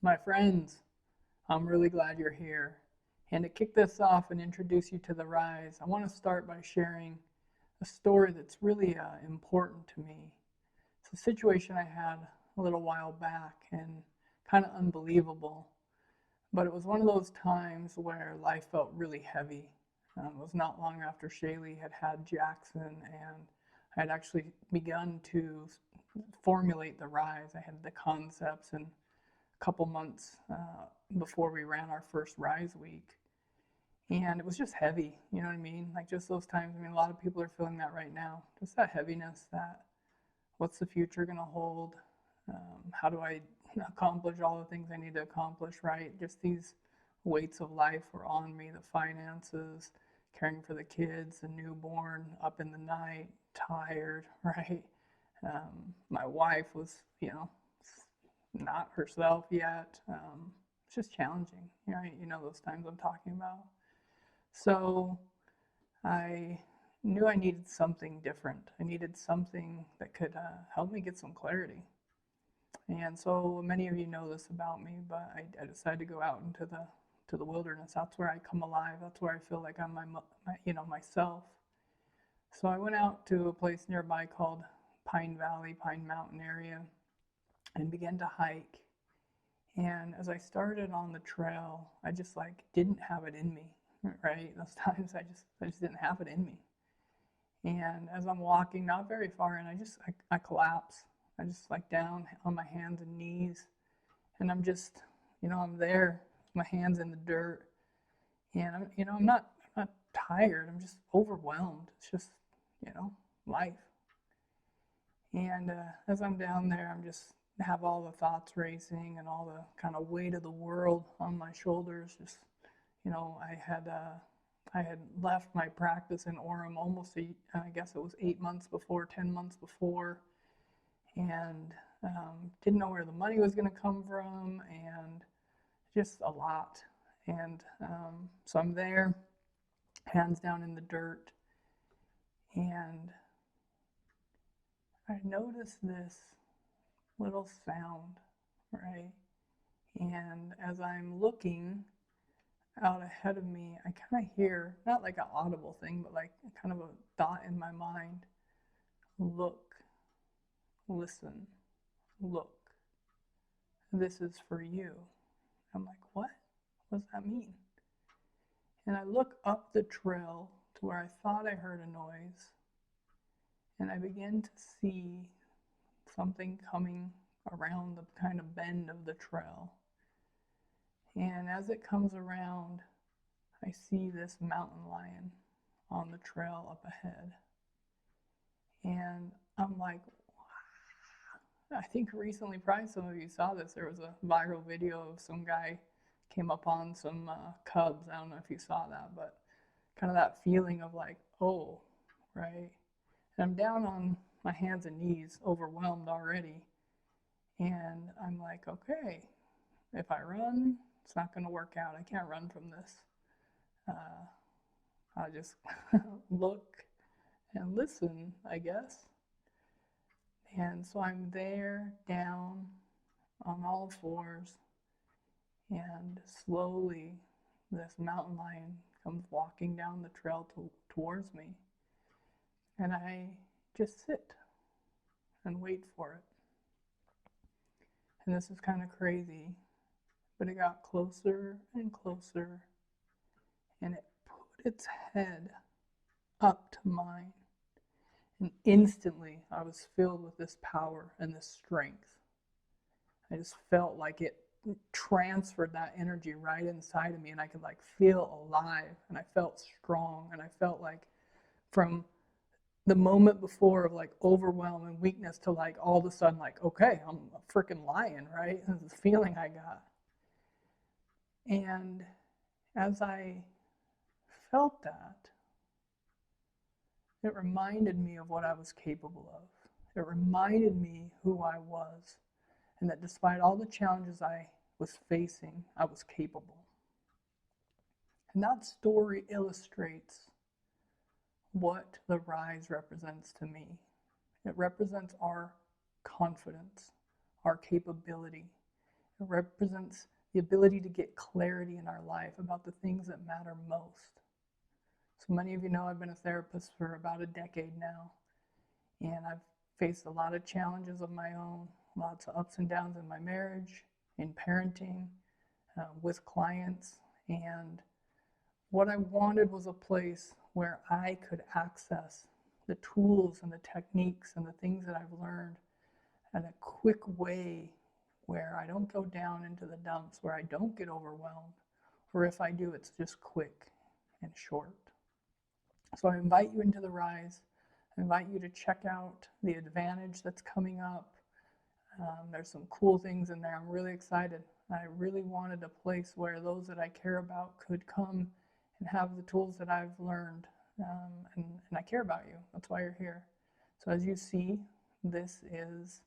My friends, I'm really glad you're here. And to kick this off and introduce you to the Rise, I want to start by sharing a story that's really important to me. It's a situation I had a little while back and kind of unbelievable, but it was one of those times where life felt really heavy. It was not long after Shaylee had had Jackson, and I had actually begun to formulate the Rise. I had the concepts and couple months before we ran our first Rise week. And it was just heavy, you know what I mean? Like just those times, I mean, a lot of people are feeling that right now. Just that heaviness that what's the future going to hold? How do I accomplish all the things I need to accomplish, right? Just these weights of life were on me, the finances, caring for the kids, the newborn, up in the night, tired, right? My wife was, not herself yet. It's just challenging, right? You know those times I'm talking about. So I knew I needed something different. I needed something that could help me get some clarity. And so many of you know this about me, but I decided to go out into the wilderness. That's where I come alive. That's where I feel like I'm myself. So I went out to a place nearby called Pine Valley, Pine Mountain area, and began to hike. And as I started on the trail, I just like didn't have it in me, right? Those times I just didn't have it in me. And as I'm walking, not very far in, I collapse. I just like down on my hands and knees, and I'm just, I'm there, my hands in the dirt, and I'm not tired. I'm just overwhelmed. It's just, life. And as I'm down there, I'm just have all the thoughts racing and all the kind of weight of the world on my shoulders. Just, I had left my practice in Orem almost I guess it was 8 months before, 10 months before, and didn't know where the money was going to come from, and just a lot. And so I'm there, hands down in the dirt, and I noticed this little sound, right? And as I'm looking out ahead of me, I kind of hear, not like an audible thing, but like kind of a thought in my mind: look, listen, look. This is for you. I'm like, what? What does that mean? And I look up the trail to where I thought I heard a noise, and I begin to see something coming around the kind of bend of the trail. And as it comes around, I see this mountain lion on the trail up ahead. And I'm like, wow. I think recently, probably some of you saw this. There was a viral video of some guy came up on some cubs. I don't know if you saw that, but kind of that feeling of like, oh, right? And I'm down on my hands and knees, overwhelmed already. And I'm like, okay, if I run, it's not going to work out. I can't run from this. I'll just look and listen, I guess. And so I'm there, down on all fours, and slowly this mountain lion comes walking down the trail towards me. And I just sit and wait for it. And this is kind of crazy, but it got closer and closer, and it put its head up to mine. And instantly, I was filled with this power and this strength. I just felt like it transferred that energy right inside of me, and I could like feel alive, and I felt strong, and I felt like from the moment before of like overwhelm and weakness to like all of a sudden like, okay, I'm a freaking lion, right? This is the feeling I got. And as I felt that, it reminded me of what I was capable of. It reminded me who I was, and that despite all the challenges I was facing, I was capable. And that story illustrates what the Rise represents to me. It represents our confidence, our capability. It represents the ability to get clarity in our life about the things that matter most. So many of you know I've been a therapist for about a decade now, and I've faced a lot of challenges of my own, lots of ups and downs in my marriage, in parenting, with clients, and what I wanted was a place where I could access the tools and the techniques and the things that I've learned in a quick way where I don't go down into the dumps, where I don't get overwhelmed, or if I do, it's just quick and short. So I invite you into the Rise. I invite you to check out the Advantage that's coming up. There's some cool things in there. I'm really excited. I really wanted a place where those that I care about could come and have the tools that I've learned. And I care about you. That's why you're here. So as you see, this is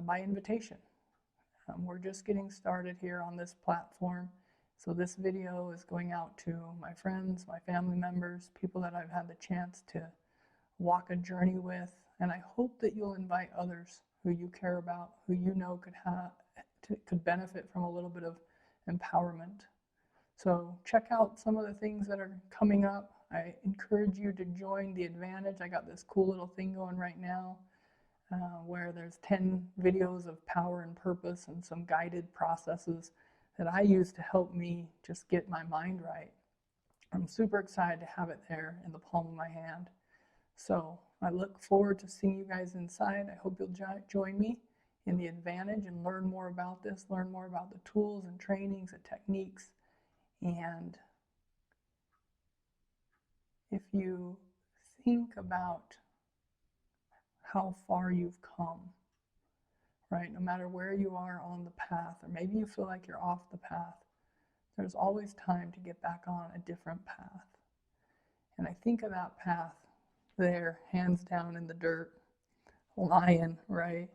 my invitation. We're just getting started here on this platform. So this video is going out to my friends, my family members, people that I've had the chance to walk a journey with. And I hope that you'll invite others who you care about, who you know could benefit from a little bit of empowerment. So check out some of the things that are coming up. I encourage you to join the Advantage. I got this cool little thing going right now where there's 10 videos of power and purpose and some guided processes that I use to help me just get my mind right. I'm super excited to have it there in the palm of my hand. So I look forward to seeing you guys inside. I hope you'll join me in the Advantage and learn more about this, learn more about the tools and trainings and techniques. And if you think about how far you've come, right? No matter where you are on the path, or maybe you feel like you're off the path, there's always time to get back on a different path. And I think of that path there, hands down in the dirt, lion, right?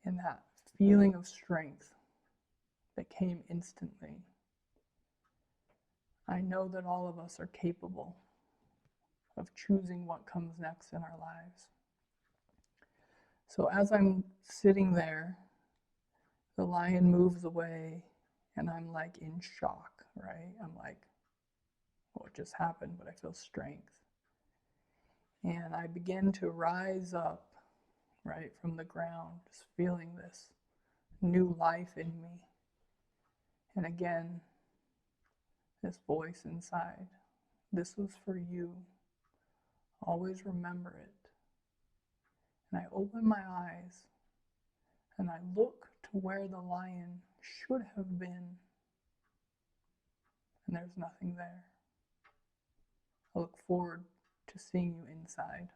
And that feeling of strength that came instantly. I know that all of us are capable of choosing what comes next in our lives. So as I'm sitting there, the lion moves away and I'm like in shock, right? I'm like, what just happened? But I feel strength. And I begin to rise up, right, from the ground, just feeling this new life in me. And again, this voice inside, this was for you. Always remember it. And I open my eyes and I look to where the lion should have been, and there's nothing there. I look forward to seeing you inside.